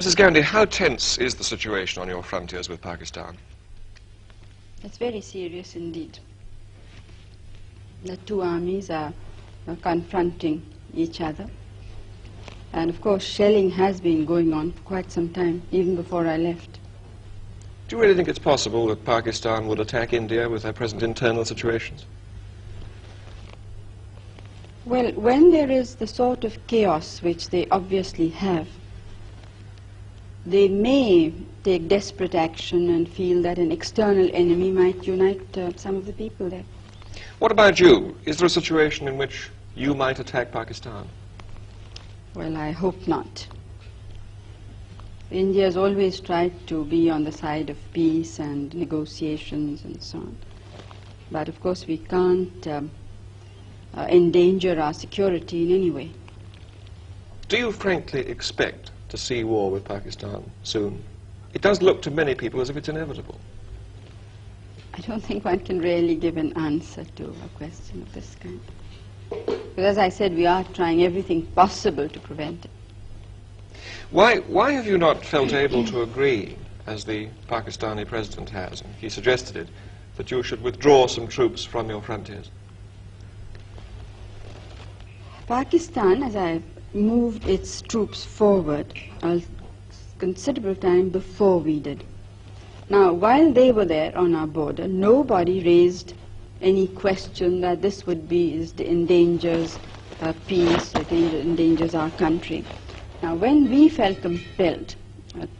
Mrs. Gandhi, how tense is the situation on your frontiers with Pakistan? It's very serious indeed. The two armies are confronting each other. And of course, shelling has been going on for quite some time, even before I left. Do you really think it's possible that Pakistan would attack India with their present internal situations? Well, when there is the sort of chaos which they obviously have, they may take desperate action and feel that an external enemy might unite some of the people there. What about you? Is there a situation in which you might attack Pakistan? Well, I hope not. India has always tried to be on the side of peace and negotiations and so on. But of course we can't endanger our security in any way. Do you frankly expect to see war with Pakistan soon? It does look to many people as if it's inevitable. I don't think one can really give an answer to a question of this kind. But as I said, we are trying everything possible to prevent it. Why have you not felt able to agree, as the Pakistani president has, and he suggested it, that you should withdraw some troops from your frontiers? Pakistan, as I moved its troops forward, a considerable time before we did. Now, while they were there on our border, nobody raised any question that this would be endangers peace, it endangers our country. Now, when we felt compelled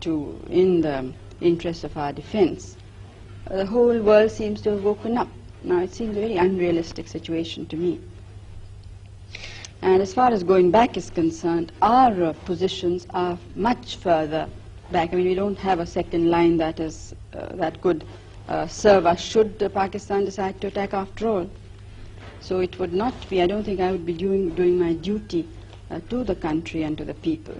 to, in the interest of our defense, the whole world seems to have woken up. Now, it seems a very unrealistic situation to me. And as far as going back is concerned, our positions are much further back. I mean, we don't have a second line that is that could serve us should Pakistan decide to attack after all. So it would not be, I don't think I would be doing my duty to the country and to the people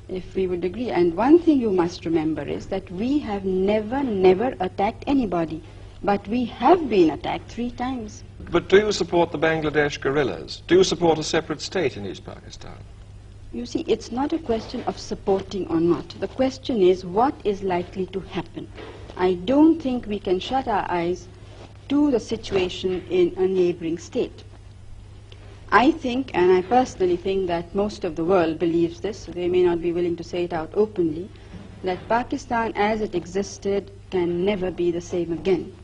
if we would agree. And one thing you must remember is that we have never attacked anybody, but we have been attacked 3 times. But do you support the Bangladesh guerrillas? Do you support a separate state in East Pakistan? You see, it's not a question of supporting or not. The question is what is likely to happen. I don't think we can shut our eyes to the situation in a neighboring state. I think, and I personally think that most of the world believes this, so they may not be willing to say it out openly, that Pakistan as it existed can never be the same again.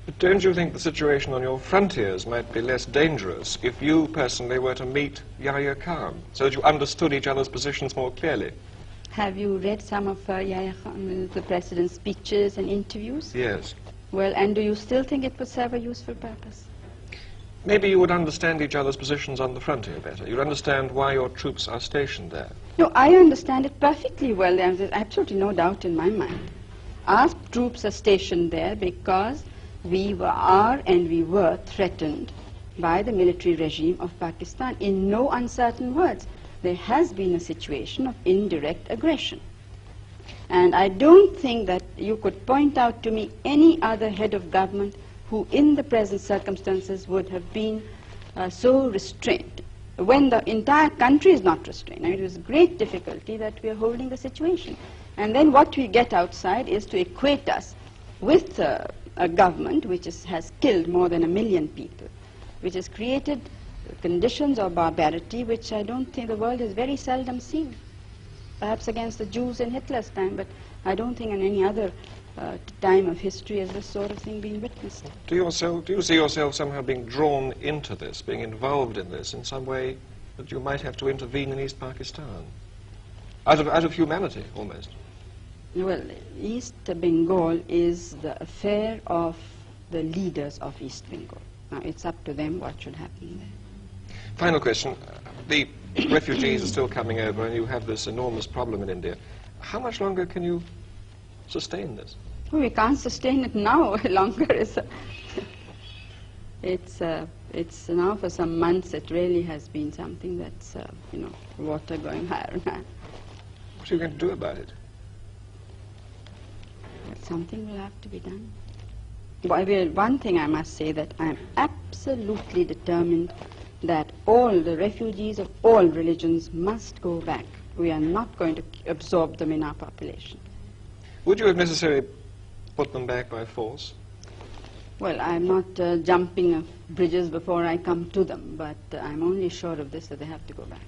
But don't you think the situation on your frontiers might be less dangerous if you personally were to meet Yahya Khan, so that you understood each other's positions more clearly? Have you read some of Yahya Khan, the president's speeches and interviews? Yes. Well, and do you still think it would serve a useful purpose? Maybe you would understand each other's positions on the frontier better. You'd understand why your troops are stationed there. No, I understand it perfectly well. There's absolutely no doubt in my mind. Our troops are stationed there because we were threatened by the military regime of Pakistan. In no uncertain words, there has been a situation of indirect aggression. And I don't think that you could point out to me any other head of government who in the present circumstances would have been so restrained, when the entire country is not restrained. I mean, it was great difficulty that we are holding the situation. And then what we get outside is to equate us with a government which has killed more than 1 million people, which has created conditions of barbarity which I don't think the world has very seldom seen. Perhaps against the Jews in Hitler's time, but I don't think in any other time of history has this sort of thing been witnessed. Do you see yourself somehow being drawn into this, being involved in this in some way that you might have to intervene in East Pakistan? Out of humanity, almost. Well, East Bengal is the affair of the leaders of East Bengal. Now, it's up to them what should happen there. Final question. The refugees are still coming over and you have this enormous problem in India. How much longer can you sustain this? Well, we can't sustain it now longer. It's now for some months it really has been something that's, water going higher and higher. What are you going to do about it? Something will have to be done. Well, one thing I must say, that I am absolutely determined that all the refugees of all religions must go back. We are not going to absorb them in our population. Would you, if necessary, put them back by force? Well, I'm not jumping bridges before I come to them, but I'm only sure of this, that they have to go back.